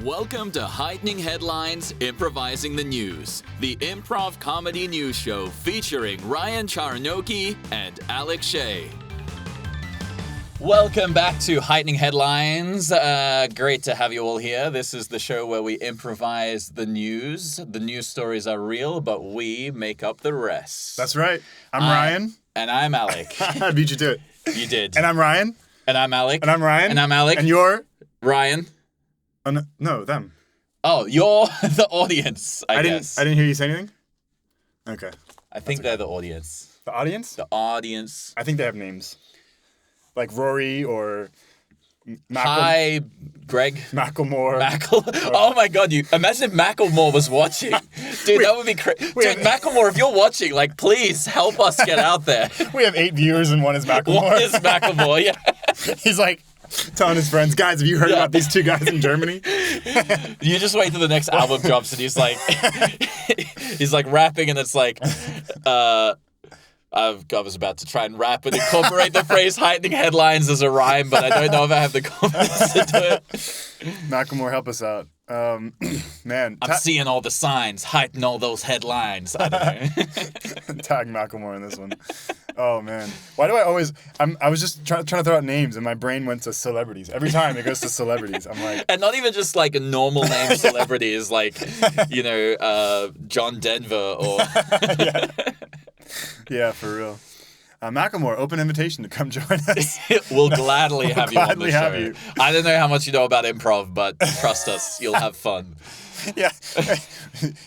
Welcome to Heightening Headlines, Improvising the News, the improv comedy news show featuring Ryan Charnoki and Alex Shea. Welcome back to Heightening Headlines. Great to have you all here. This is the show where we improvise the news. The news stories are real, but we make up the rest. That's right. I'm Ryan. And I'm Alec. I beat you to it. You did. And I'm Ryan. And I'm Alec. And I'm Ryan. And I'm Alec. And you're? Ryan. No, them. Oh, you're the audience, I guess. I didn't hear you say anything? Okay. I think they're the audience. The audience? The audience. I think they have names. Like Rory or Hi, Greg. Macklemore. Oh my God! Imagine if Macklemore was watching, dude. That would be crazy. Dude, Macklemore, if you're watching, like, please help us get out there. We have 8 viewers and one is Macklemore. One is Macklemore. Yeah. He's like telling his friends, guys, have you heard about these two guys in Germany? You just wait till the next album drops, and he's like rapping, and it's like, I was about to try and rap and incorporate the phrase heightening headlines as a rhyme, but I don't know if I have the confidence to do it. Macklemore, help us out. Man. I'm seeing all the signs, heighten all those headlines. I don't know. Tag Macklemore in this one. Oh, man. Why do I always... I was just trying to throw out names, and my brain went to celebrities. Every time it goes to celebrities, I'm like... And not even just, like, a normal name celebrities, like, John Denver or... Yeah, for real. Macklemore, open invitation to come join us. We'll gladly have you on the show. You. I don't know how much you know about improv, but trust us, you'll have fun. Yeah.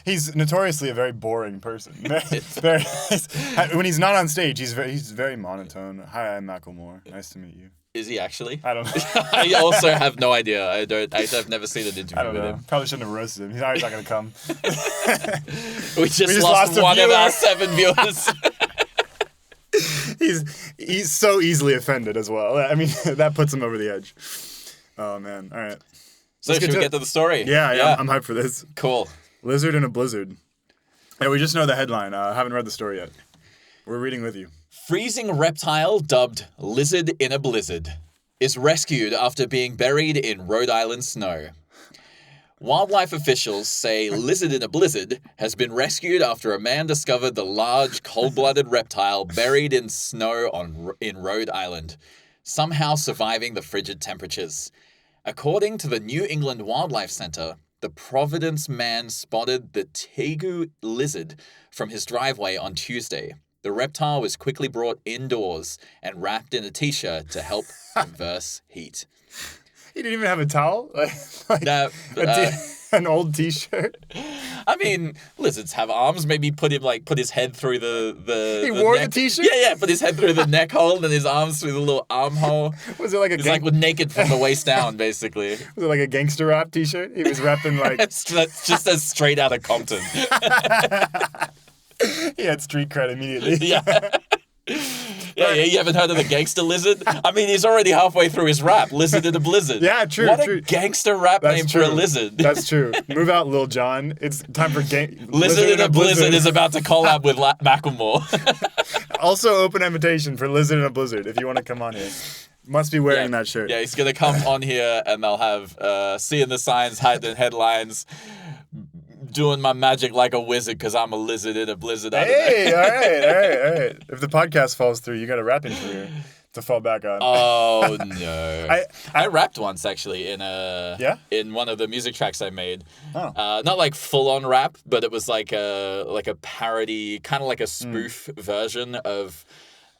He's notoriously a very boring person. When he's not on stage, he's very monotone. Hi, I'm Macklemore. Nice to meet you. Is he actually? I don't know. I also have no idea. I've never seen an interview with him. Probably shouldn't have roasted him. He's not going to come. We just lost one of our 7 viewers. He's so easily offended as well. I mean, that puts him over the edge. Oh, man. All right. So should we get to the story? Yeah. I'm hyped for this. Cool. Lizard in a blizzard. Yeah, we just know the headline. I haven't read the story yet. We're reading with you. Freezing reptile dubbed Lizard in a Blizzard is rescued after being buried in Rhode Island snow. Wildlife officials say Lizard in a Blizzard has been rescued after a man discovered the large, cold-blooded reptile buried in snow in Rhode Island, somehow surviving the frigid temperatures. According to the New England Wildlife Center, the Providence man spotted the tegu lizard from his driveway on Tuesday. The reptile was quickly brought indoors and wrapped in a t-shirt to help converse heat. He didn't even have a towel? An old t-shirt? I mean, lizards have arms. Maybe put his head through the He wore neck. The t-shirt? Yeah, put his head through the neck hole and his arms through the little armhole. Was it like It's like naked from the waist down, basically. Was it like a gangster rap t-shirt? He was rapping like... It's just as straight out of Compton. He had street cred immediately. Yeah. Yeah, you haven't heard of the gangster lizard? I mean, he's already halfway through his rap, Lizard in a Blizzard. Yeah, true. What a gangster rap name for a lizard. That's true. Move out, Lil Jon. It's time for Lizard in a Blizzard is about to collab with Macklemore. Also, open invitation for Lizard in a Blizzard if you want to come on here. Must be wearing that shirt. Yeah, he's going to come on here and they'll have seeing the signs, hiding headlines, doing my magic like a wizard because I'm a lizard in a blizzard. Hey, all right. If the podcast falls through, you got a rapping career to fall back on. Oh, no. I rapped once, actually, in one of the music tracks I made. Oh. Not like full-on rap, but it was like a parody, kind of like a spoof version of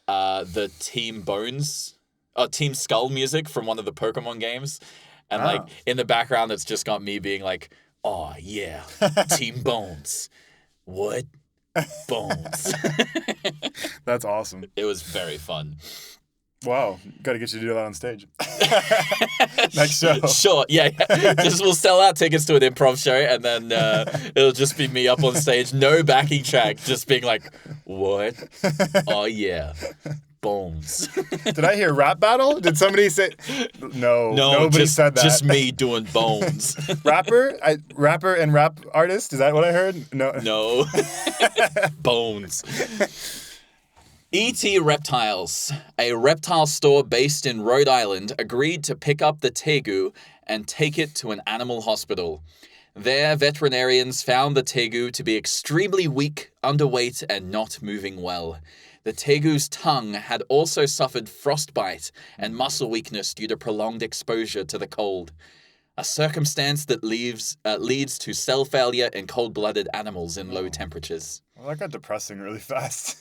the Team Skull music from one of the Pokemon games. And like in the background, it's just got me being like, oh, yeah, Team Bones. What? Bones. That's awesome. It was very fun. Wow. Got to get you to do that on stage. Next show. Sure, yeah. We'll sell out tickets to an improv show, and then it'll just be me up on stage, no backing track, just being like, what? Oh, yeah. Bones. Did I hear rap battle? Did somebody say... No, nobody said that. Just me doing bones. Rapper and rap artist? Is that what I heard? No. Bones. E.T. Reptiles, a reptile store based in Rhode Island, agreed to pick up the tegu and take it to an animal hospital. There, veterinarians found the tegu to be extremely weak, underweight, and not moving well. The tegu's tongue had also suffered frostbite and muscle weakness due to prolonged exposure to the cold, a circumstance that leads to cell failure in cold-blooded animals in low temperatures. Well, that got depressing really fast.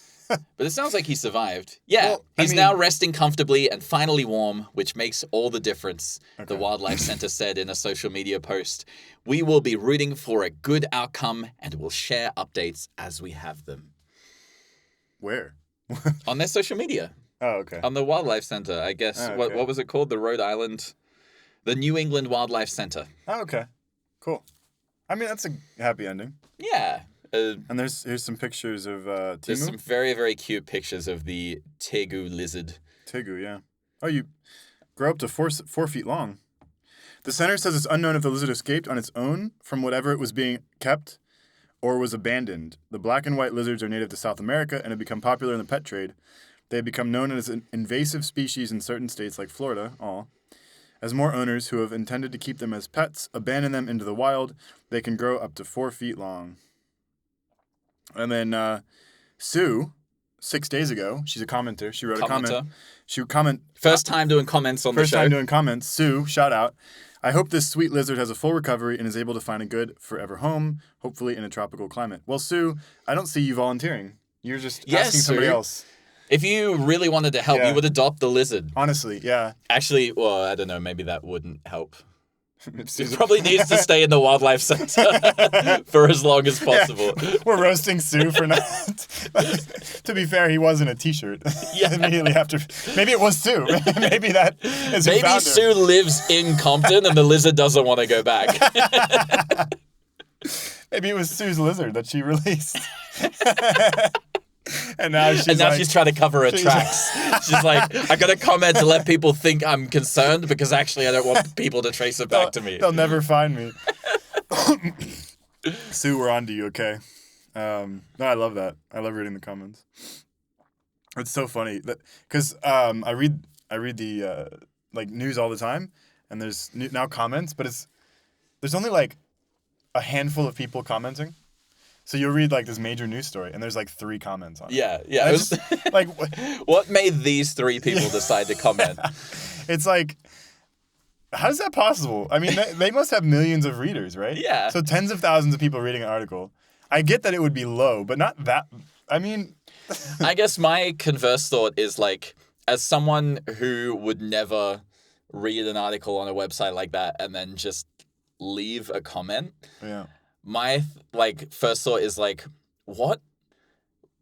But it sounds like he survived. Yeah, Well, he's now resting comfortably and finally warm, which makes all the difference, the Okay. Wildlife Center said in a social media post. We will be rooting for a good outcome and will share updates as we have them. Where? On their social media, Oh, okay. on the Wildlife Center, I guess. Oh, What okay. what was it called? The New England Wildlife Center. Oh, okay. Cool. I mean, that's a happy ending. Yeah. And here's some pictures of There's Timu. some very, very cute pictures of the tegu lizard. Tegu, yeah. Oh, you grow up to 4 feet long. The center says it's unknown if the lizard escaped on its own from whatever it was being kept or was abandoned. The black and white lizards are native to South America and have become popular in the pet trade. They have become known as an invasive species in certain states like Florida, as more owners who have intended to keep them as pets abandon them into the wild. They can grow up to 4 feet long. And then Sue, 6 days ago, she's a commenter. She wrote a comment. Commenter. She would comment. First time doing comments on the First show. time doing comments. Sue, shout out. I hope this sweet lizard has a full recovery and is able to find a good forever home, hopefully in a tropical climate. Well, Sue, I don't see you volunteering. You're just Yes, asking somebody Sue. else. If you really wanted to help, Yeah. you would adopt the lizard. Honestly, yeah. Actually, well, I don't know. Maybe that wouldn't help. Sue's- He probably needs to stay in the wildlife center for as long as possible. We're roasting Sue for not. To be fair, he was in a T-shirt. Yeah. Immediately after. Maybe it was Sue. Maybe that is who Maybe found her. Sue lives in Compton and the lizard doesn't want to go back. Maybe it was Sue's lizard that she released. And now she's And now like, she's trying to cover her she's- tracks. She's like, I got to comment to let people think I'm concerned because actually I don't want people to trace it back to me. They'll never find me. Sue, we're on to you, okay? No, I love that. I love reading the comments. It's so funny that because I read the like news all the time, and there's now comments, but there's only like a handful of people commenting. So you'll read like this major news story, and there's like 3 comments on it. Yeah. And It it's was, just, like what made these 3 people decide to comment? it's like, how is that possible? I mean, they must have millions of readers, right? Yeah. So tens of thousands of people reading an article. I get that it would be low, but not that. I mean, I guess my converse thought is like, as someone who would never read an article on a website like that and then just leave a comment, yeah. my first thought is like, what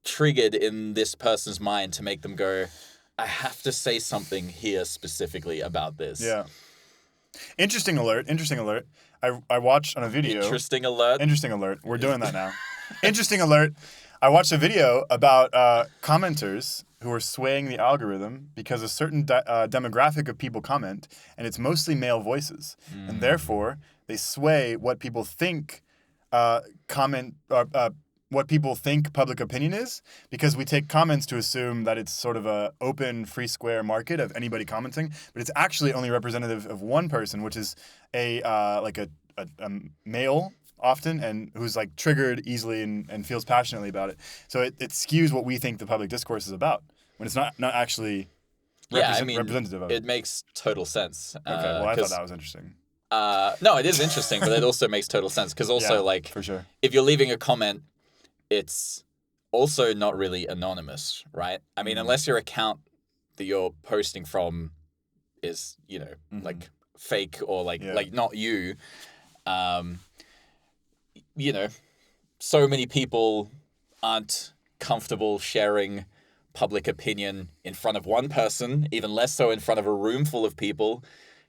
triggered in this person's mind to make them go, I have to say something here specifically about this. Yeah. Interesting alert. I watched on a video. Interesting alert. Interesting alert. We're doing that now. Interesting alert. I watched a video about commenters who are swaying the algorithm because a certain demographic of people comment, and it's mostly male voices. And therefore, they sway what people think what people think public opinion is, because we take comments to assume that it's sort of a open, free, square market of anybody commenting, but it's actually only representative of one person, which is a male often, and who's like triggered easily and feels passionately about it. So it skews what we think the public discourse is about when it's not actually representative of it. It makes total sense. Okay, well, I thought that was interesting. No, it is interesting, but it also makes total sense because also, Yeah, like, for sure. if you're leaving a comment, it's also not really anonymous, right? I mean, unless your account that you're posting from is, like fake or like not you, so many people aren't comfortable sharing public opinion in front of one person, even less so in front of a room full of people.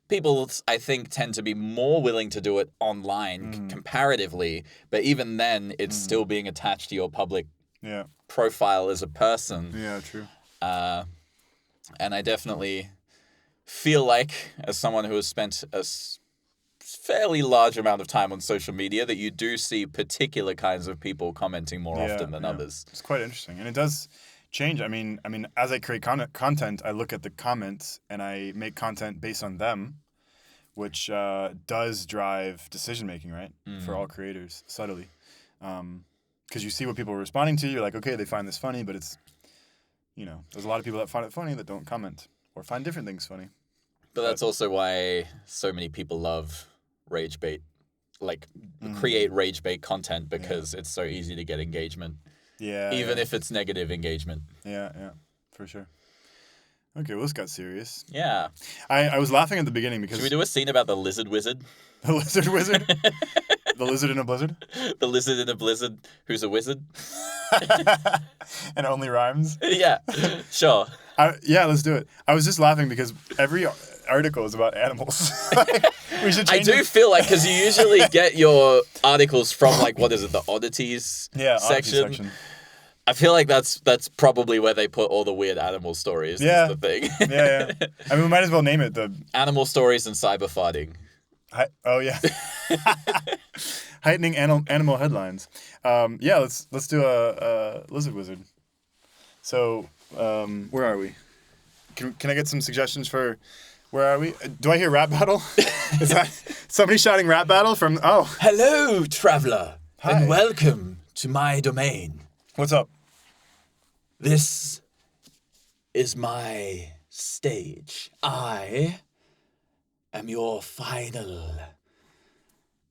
People, I think, tend to be more willing to do it online comparatively, but even then, it's still being attached to your public profile as a person. Yeah, true. And I definitely feel like, as someone who has spent a fairly large amount of time on social media, that you do see particular kinds of people commenting more often than others. It's quite interesting, and it does change. I mean, as I create content, I look at the comments and I make content based on them, which does drive decision making, right? For all creators, subtly, because you see what people are responding to. You're like, okay, they find this funny, but it's, there's a lot of people that find it funny that don't comment or find different things funny. But that's also why so many people love rage bait, create rage bait content, because it's so easy to get engagement. Yeah. Even if it's negative engagement. Yeah, for sure. Okay, well, this got serious. Yeah. I was laughing at the beginning because... Should we do a scene about the lizard wizard? The lizard wizard? The lizard in a blizzard? The lizard in a blizzard who's a wizard? And only rhymes? Yeah, sure. Yeah, let's do it. I was just laughing because every article is about animals. We should change feel like, because you usually get your articles from, what is it, the oddities section? I feel like that's probably where they put all the weird animal stories. Yeah. Is the thing. Yeah. I mean, we might as well name it the... Animal stories and cyber farting. Oh, yeah. Heightening animal headlines. Yeah, let's do a lizard wizard. So, where are we? Can I get some suggestions for... Where are we? Do I hear rap battle? Is that somebody shouting rap battle from... Oh. Hello, traveler. Hi. And welcome to my domain. What's up? This is my stage. I am your final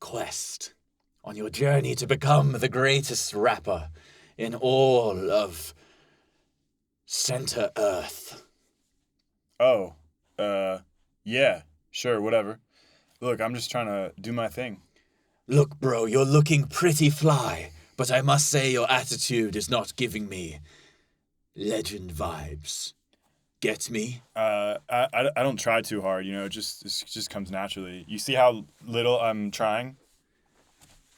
quest on your journey to become the greatest rapper in all of Center Earth. Oh, yeah, sure, whatever. Look, I'm just trying to do my thing. Look, bro, you're looking pretty fly, but I must say your attitude is not giving me legend vibes. Get me? I don't try too hard, it just comes naturally. You see how little I'm trying?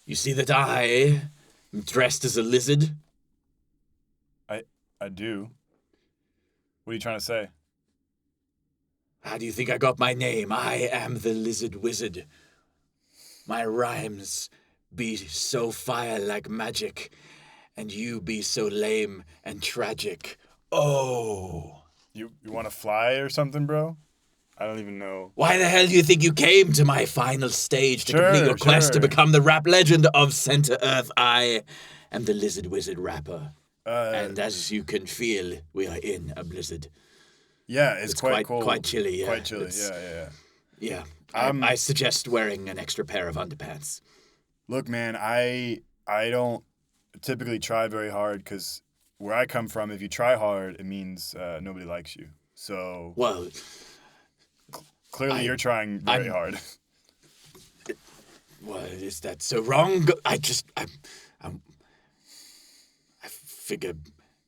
You see that I am dressed as a lizard? I do. What are you trying to say? How do you think I got my name? I am the Lizard Wizard. My rhymes be so fire like magic, and you be so lame and tragic. Oh. You want to fly or something, bro? I don't even know. Why the hell do you think you came to my final stage to complete your quest to become the rap legend of Center Earth? I am the Lizard Wizard rapper. And as you can feel, we are in a blizzard. Yeah, it's quite cold. Quite chilly, yeah. Quite chilly, yeah. Yeah. I suggest wearing an extra pair of underpants. Look, man, I don't typically try very hard because where I come from, if you try hard, it means nobody likes you. So... Well... Clearly, you're trying very hard. Well, is that so wrong? I figure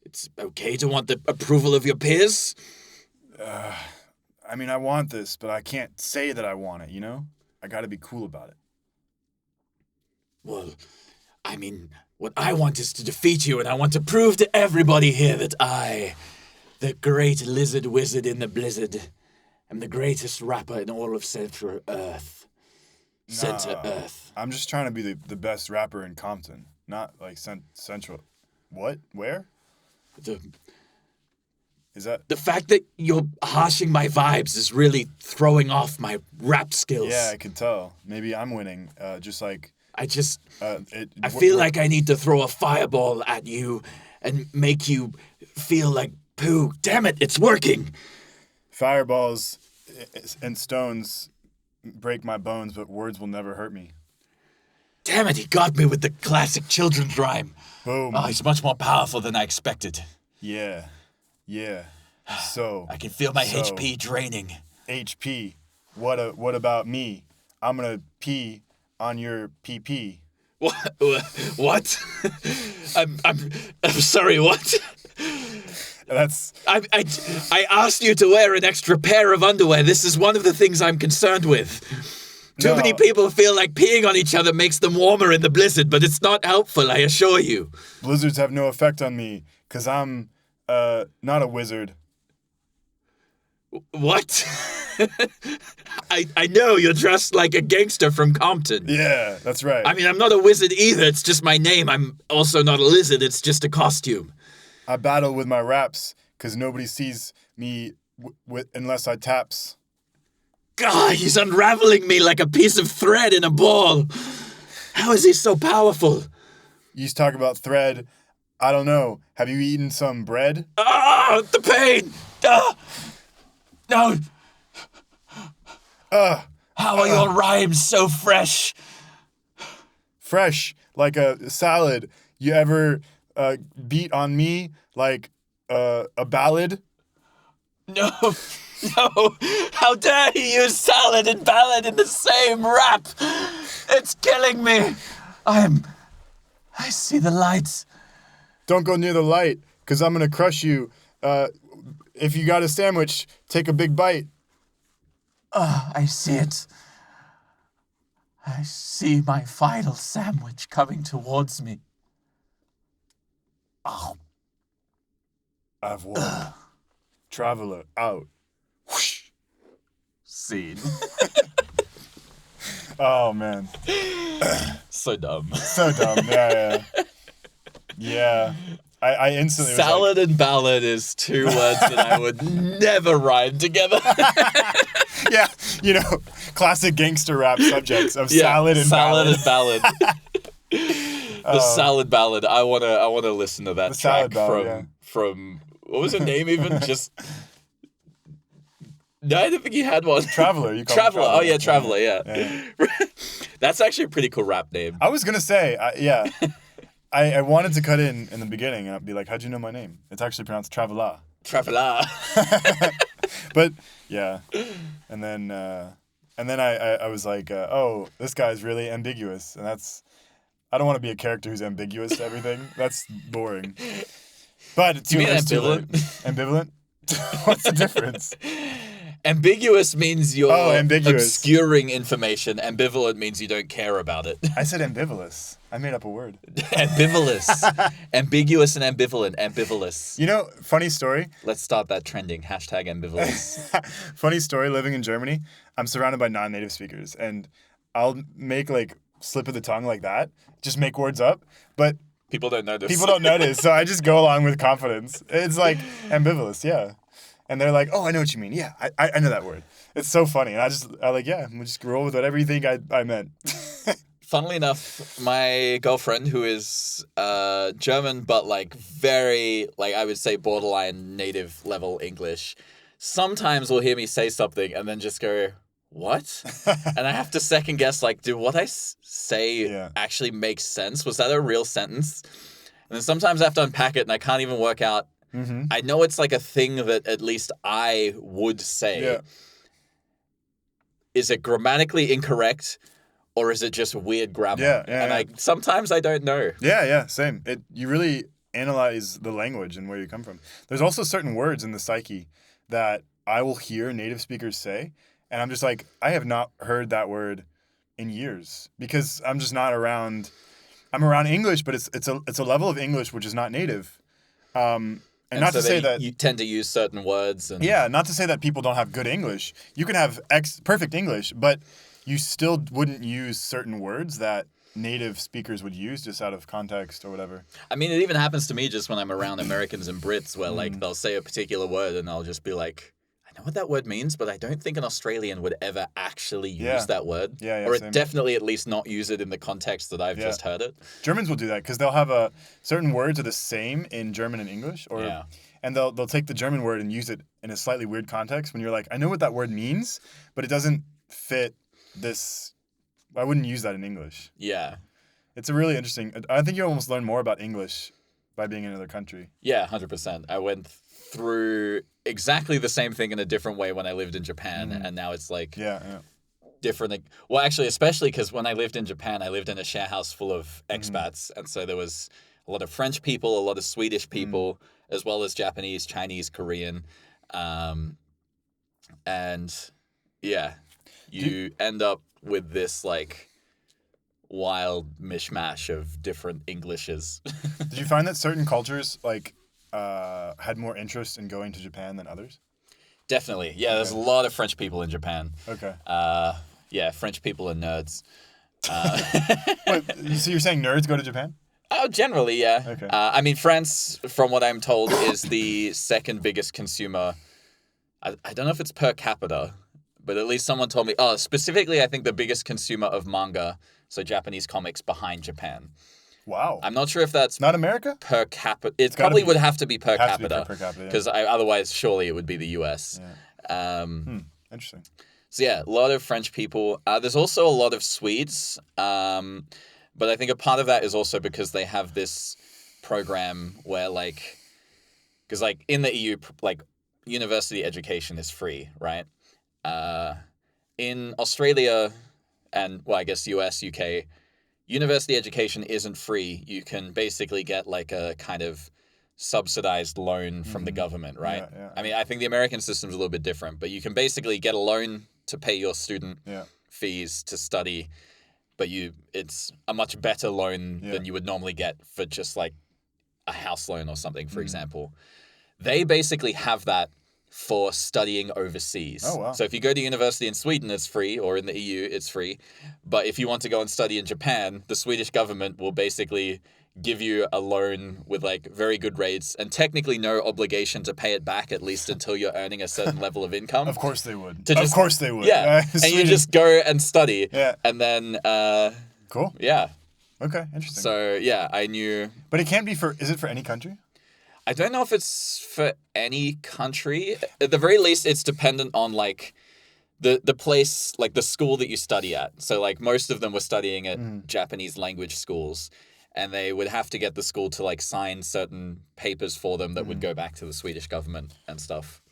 it's okay to want the approval of your peers. I mean, I want this, but I can't say that I want it, I gotta be cool about it. Well, I mean, what I want is to defeat you, and I want to prove to everybody here that I, the great lizard wizard in the blizzard, am the greatest rapper in all of Center Earth. Center Earth. I'm just trying to be the best rapper in Compton, not like Central. What? Where? Is that... The fact that you're harshing my vibes is really throwing off my rap skills. Yeah, I can tell. Maybe I'm winning. Just like... I feel like I need to throw a fireball at you and make you feel like poo. Damn it, it's working. Fireballs and stones break my bones, but words will never hurt me. Damn it, he got me with the classic children's rhyme. Boom. Oh, he's much more powerful than I expected. Yeah. So I can feel my HP draining. HP. What about me? I'm gonna pee on your PP. What? I'm sorry. What? I asked you to wear an extra pair of underwear. This is one of the things I'm concerned with. Too many people feel like peeing on each other makes them warmer in the blizzard, but it's not helpful, I assure you. Blizzards have no effect on me, because I'm not a wizard. What? I know you're dressed like a gangster from Compton. Yeah, that's right. I mean, I'm not a wizard either. It's just my name. I'm also not a lizard. It's just a costume. I battle with my raps because nobody sees me unless I taps. God, he's unraveling me like a piece of thread in a ball. How is he so powerful? You used to talk about thread. I don't know. Have you eaten some bread? Ah, the pain. Ah. No. How are your rhymes so fresh? Fresh, like a salad. You ever beat on me like a ballad? No. No. How dare he use salad and ballad in the same rap? It's killing me. I see the lights. Don't go near the light, because I'm going to crush you. If you got a sandwich, take a big bite. I see it. I see my final sandwich coming towards me. Oh. I've won. Traveler out. Whoosh. Scene. Oh, man. So dumb. So dumb. Yeah. Yeah. I instantly Salad and ballad is two words that I would never rhyme together. Yeah, classic gangster rap subjects of salad and ballad. The salad ballad. I wanna listen to that The track salad ballad, from what was her name even? Just no, I didn't think he had one. Traveler. You call Traveler. him Oh yeah, Traveler. Yeah. That's actually a pretty cool rap name. I was gonna say, yeah. I wanted to cut in the beginning and I'd be like, how'd you know my name? It's actually pronounced Traveler. Traveler. But yeah, and then I was like, oh, this guy's really ambiguous, and I don't want to be a character who's ambiguous to everything. That's boring. But You mean ambivalent? Ambivalent? What's the difference? Ambiguous means you're ambiguous. obscuring information. Ambivalent means you don't care about it. I said ambivalous. I made up a word. Ambivalous. Ambiguous and ambivalent. Ambivalous. Funny story. Let's start that trending. Hashtag ambivalence. Funny story, living in Germany, I'm surrounded by non-native speakers, and I'll make slip of the tongue like that, just make words up, but People don't notice. so I just go along with confidence. It's like ambivalence, yeah. And they're like, oh, I know what you mean. Yeah, I know that word. It's so funny. And I'm just roll with whatever you think I meant. Funnily enough, my girlfriend, who is German, but very, I would say borderline native level English, sometimes will hear me say something and then just go, what? And I have to second guess, did what I say actually make sense? Was that a real sentence? And then sometimes I have to unpack it and I can't even work out. Mm-hmm. I know it's a thing that at least I would say. Yeah. Is it grammatically incorrect? Or is it just weird grammar? Yeah. Sometimes I don't know. Yeah, same. You really analyze the language and where you come from. There's also certain words in the psyche that I will hear native speakers say, and I'm just like, I have not heard that word in years because I'm just not around. I'm around English, but it's a level of English which is not native. And not so to say that you tend to use certain words. And yeah, not to say that people don't have good English. You can have perfect English, but you still wouldn't use certain words that native speakers would use just out of context or whatever. I mean, it even happens to me just when I'm around Americans and Brits where they'll say a particular word and I'll just be like, I know what that word means, but I don't think an Australian would ever actually use that word. Yeah, or same. definitely at least not use it in the context that I've just heard it. Germans will do that because they'll have certain words are the same in German and English, and they'll take the German word and use it in a slightly weird context when you're like, I know what that word means, but it doesn't fit this. I wouldn't use that in English. Yeah. It's a really interesting. I think you almost learn more about English by being in another country. Yeah, 100%. I went through exactly the same thing in a different way when I lived in Japan, and now it's different. Well, actually, especially because when I lived in Japan, I lived in a share house full of expats, and so there was a lot of French people, a lot of Swedish people, as well as Japanese, Chinese, Korean, and yeah, you end up with this wild mishmash of different Englishes. Did you find that certain cultures had more interest in going to Japan than others? Definitely. Yeah, there's a lot of French people in Japan. Okay. Yeah, French people are nerds. Wait, so you're saying nerds go to Japan? Oh, generally, yeah. Okay. I mean, France, from what I'm told, is the second biggest consumer. I don't know if it's per capita, but at least someone told me. Oh, specifically, I think the biggest consumer of manga, so Japanese comics, behind Japan. Wow. I'm not sure if that's Not America? per capita. It gotta probably be- would have to be per Has to be capita per capita. Yeah. because otherwise, surely it would be the US. Interesting. So yeah, a lot of French people. There's also a lot of Swedes, but I think a part of that is also because they have this program where because in the EU, university education is free, right? In Australia and I guess US, UK, university education isn't free. You can basically get like a kind of subsidized loan from the government, right? Yeah, yeah. I mean, I think the American system's a little bit different, but you can basically get a loan to pay your student Yeah. fees to study, but it's a much better loan Yeah. than you would normally get for just like a house loan or something, for example. They basically have that for studying overseas. Oh, wow. So if you go to university in Sweden, it's free, or in the EU, it's free. But if you want to go and study in Japan, the Swedish government will basically give you a loan with like very good rates and technically no obligation to pay it back, at least until you're earning a certain level of income. Of course they would. To Of just- course they would. Yeah. And you Sweden. just go and study. Yeah. And then, Cool. yeah. Okay. Interesting. So, yeah, I knew. But it can't be for. Is it for any country? I don't know if it's for any country. At the very least, it's dependent on like the place, like the school that you study at. So like most of them were studying at Japanese language schools, and they would have to get the school to like sign certain papers for them that would go back to the Swedish government and stuff.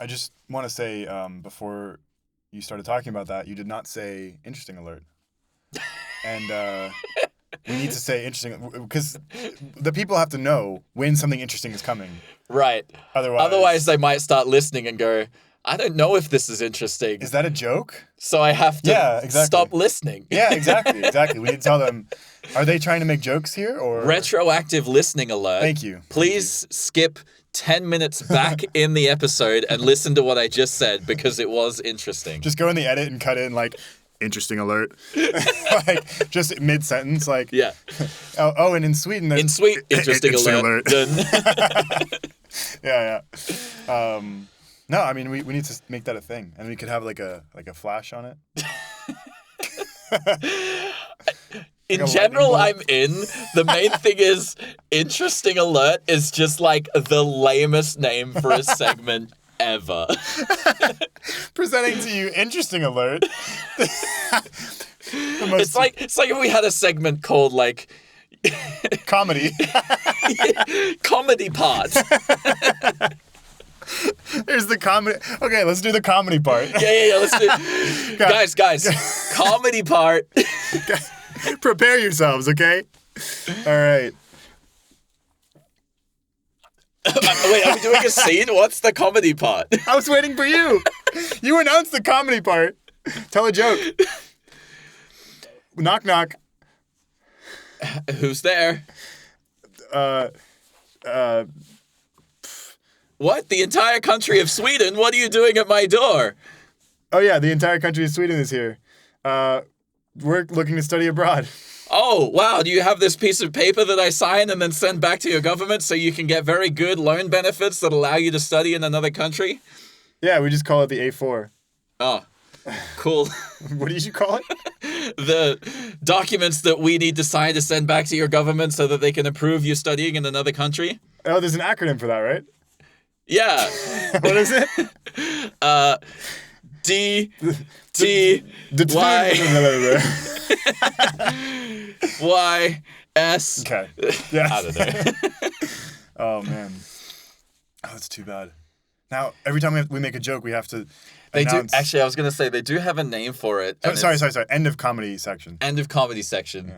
I just want to say before you started talking about that, you did not say interesting alert. And we need to say interesting because the people have to know when something interesting is coming. Right. Otherwise, they might start listening and go, I don't know if this is interesting. Is that a joke? So I have to Yeah, exactly. stop listening. Yeah, exactly. Exactly. We need to tell them, are they trying to make jokes here or? Retroactive listening alert. Thank you. Please skip 10 minutes back in the episode and listen to what I just said because it was interesting. Just go in the edit and cut in like, interesting alert. Like, just mid-sentence, like. Yeah. Oh, and in Sweden, there's. In sweet, interesting alert. Done. Yeah. No, I mean, we need to make that a thing. And we could have like a flash on it. In Like a general, lightning I'm in. The main thing is interesting alert is just like the lamest name for a segment ever. Presenting to you, interesting alert. It's like if we had a segment called like comedy. comedy part. Here's the comedy. Okay, let's do the comedy part. Yeah. Let's do. Guys. Comedy part. Prepare yourselves, okay? All right. Wait, are we doing a scene? What's the comedy part? I was waiting for you. You announced the comedy part. Tell a joke. Knock, knock. Who's there? What? The entire country of Sweden? What are you doing at my door? Oh, yeah, the entire country of Sweden is here. We're looking to study abroad. Oh, wow. Do you have this piece of paper that I sign and then send back to your government so you can get very good loan benefits that allow you to study in another country? Yeah, we just call it the A4. Oh, cool. What did you call it? The documents that we need to sign to send back to your government so that they can approve you studying in another country? Oh, there's an acronym for that, right? Yeah. What is it? D T Y Y S. Okay. Yeah. I don't know. Oh, man. Oh, that's too bad. Now, every time we make a joke, we have to They announce... do. Actually, I was going to say they do have a name for it. and Sorry. it's End of comedy section. End of comedy section.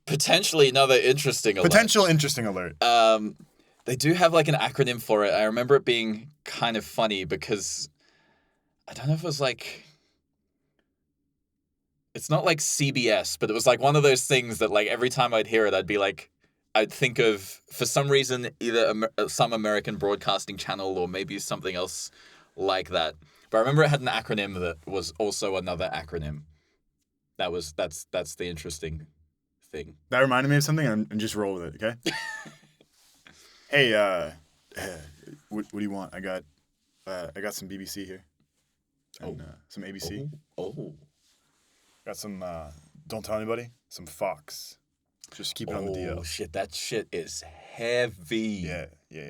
Potentially another interesting alert. Potential interesting alert. They do have like an acronym for it. I remember it being kind of funny because I don't know if it was like, it's not like CBS, but it was like one of those things that like every time I'd hear it, I'd think of, for some reason, either some American broadcasting channel or maybe something else like that. But I remember it had an acronym that was also another acronym. That's the interesting thing. That reminded me of something, and just roll with it, okay? Hey, what do you want? I got some BBC here, and some ABC. Oh. Got some. Don't tell anybody. Some Fox. Just keep it on the DL. Oh shit, that shit is heavy. Yeah.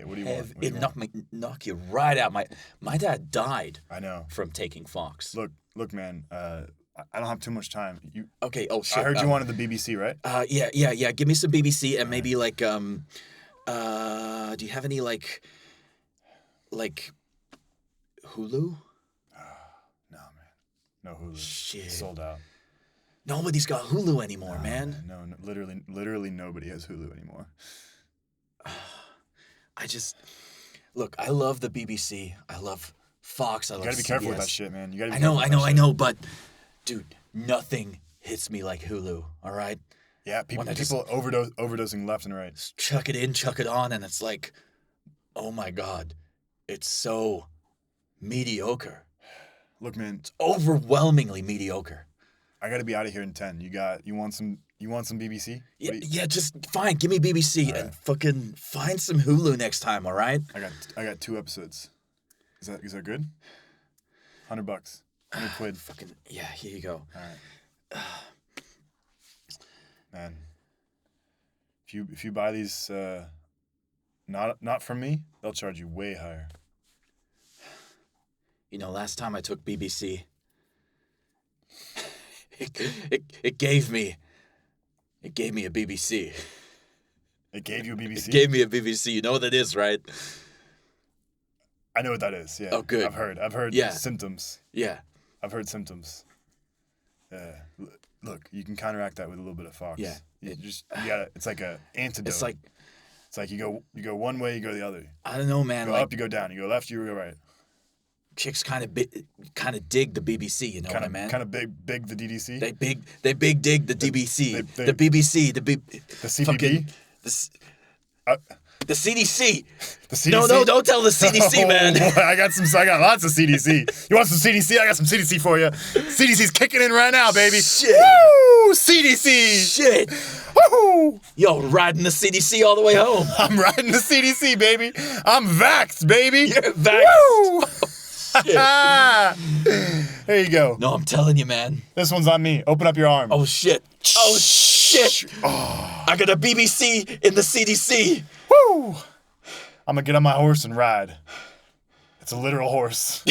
What do you want? It knock you right out. My dad died I know. from taking Fox. Look, man. I don't have too much time. Okay. Oh shit. I heard you wanted the BBC, right? Yeah. Give me some BBC and maybe like do you have any like Hulu? No, man. No Hulu. Shit. Sold out. Nobody's got Hulu anymore, man. No, literally nobody has Hulu anymore. Look, I love the BBC. I love Fox. I love You gotta be CBS. careful with that shit, man. You gotta be I know, but dude, nothing hits me like Hulu, all right? Yeah, people just- overdosing left and right. Chuck it in, chuck it on, and it's like, oh my God, it's so mediocre. Look, man, Overwhelmingly mediocre. I gotta be out of here in 10. You want some BBC? Yeah, just fine. Give me BBC and fucking find some Hulu next time, all right? I got 2 episodes. Is that good? $100. 100 quid. Fucking yeah, here you go. All right. Man, if you buy these not from me, they'll charge you way higher. You know, last time I took BBC, it gave me a BBC. It gave you a BBC? It gave me a BBC. You know what that is, right? I know what that is. Yeah. Oh, good. I've heard Yeah. symptoms. Yeah. I've heard symptoms. Look, you can counteract that with a little bit of Fox. Yeah. You gotta. It's like a antidote. It's like you go one way, you go the other. I don't know, man. You go Like up, you go down. You go left, you go right. chicks kind of dig the BBC. You know what I mean? Kind of big the DDC. They big dig the DBC, they- the BBC, the CPB? fucking Uh, the CDC. The CDC. No, don't tell the CDC, man. I got lots of CDC. You want some CDC? I got some CDC for you. CDC's kicking in right now, baby. Shit. Woo! CDC. Shit. Woo! Yo, riding the CDC all the way home. I'm riding the CDC, baby. I'm vaxxed, baby. You're vaxxed. Woo! There you go. No, I'm telling you, man. This one's on me. Open up your arm. Oh shit. Oh shit. Oh. I got a BBC in the CDC. Woo! I'm gonna get on my horse and ride. It's a literal horse.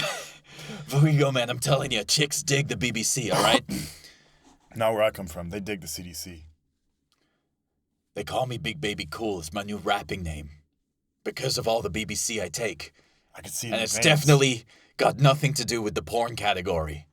There you go, man. I'm telling you, chicks dig the BBC, all right? Not where I come from. They dig the CDC. They call me Big Baby Cool. It's my new rapping name. Because of all the BBC I take. I can see it. And in it's advance. definitely got nothing to do with the porn category.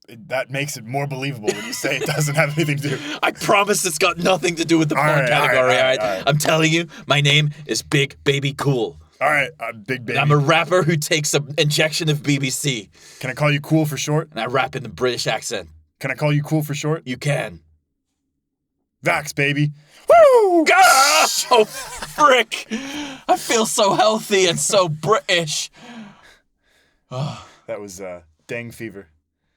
That makes it more believable when you say it doesn't have anything to do. I promise it's got nothing to do with the porn right, category, all right. I'm telling you, my name is Big Baby Cool. All right, Big Baby. And I'm a rapper who takes an injection of BBC. Can I call you Cool for short? And I rap in the British accent. Can I call you Cool for short? You can. Vax, baby. Woo! Ah! Oh, frick. I feel so healthy and so British. That was dang fever.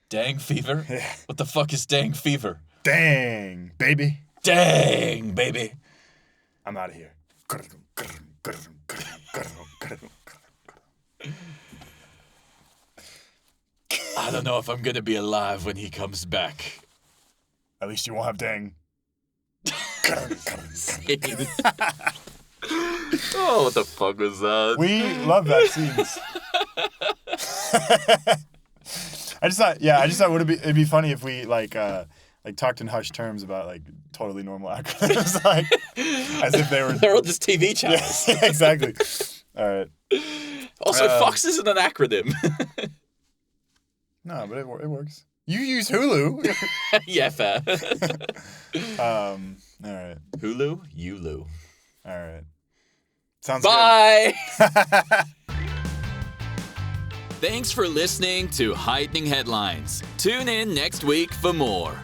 Dang fever? Yeah. What the fuck is dang fever? Dang, baby. Dang, baby. I'm out of here. I don't know if I'm gonna be alive when he comes back. At least you won't have dang. Oh, what the fuck was that? We love vaccines. I just thought it'd be funny if we like talked in hushed terms about like totally normal acronyms, like as if they were. They're all just TV channels. Yeah, exactly. All right. Also, Fox isn't an acronym. No, but it works. You use Hulu. Yeah, fair. All right. Hulu, Yulu. All right. Sounds Bye. good. Thanks for listening to Heightening Headlines. Tune in next week for more.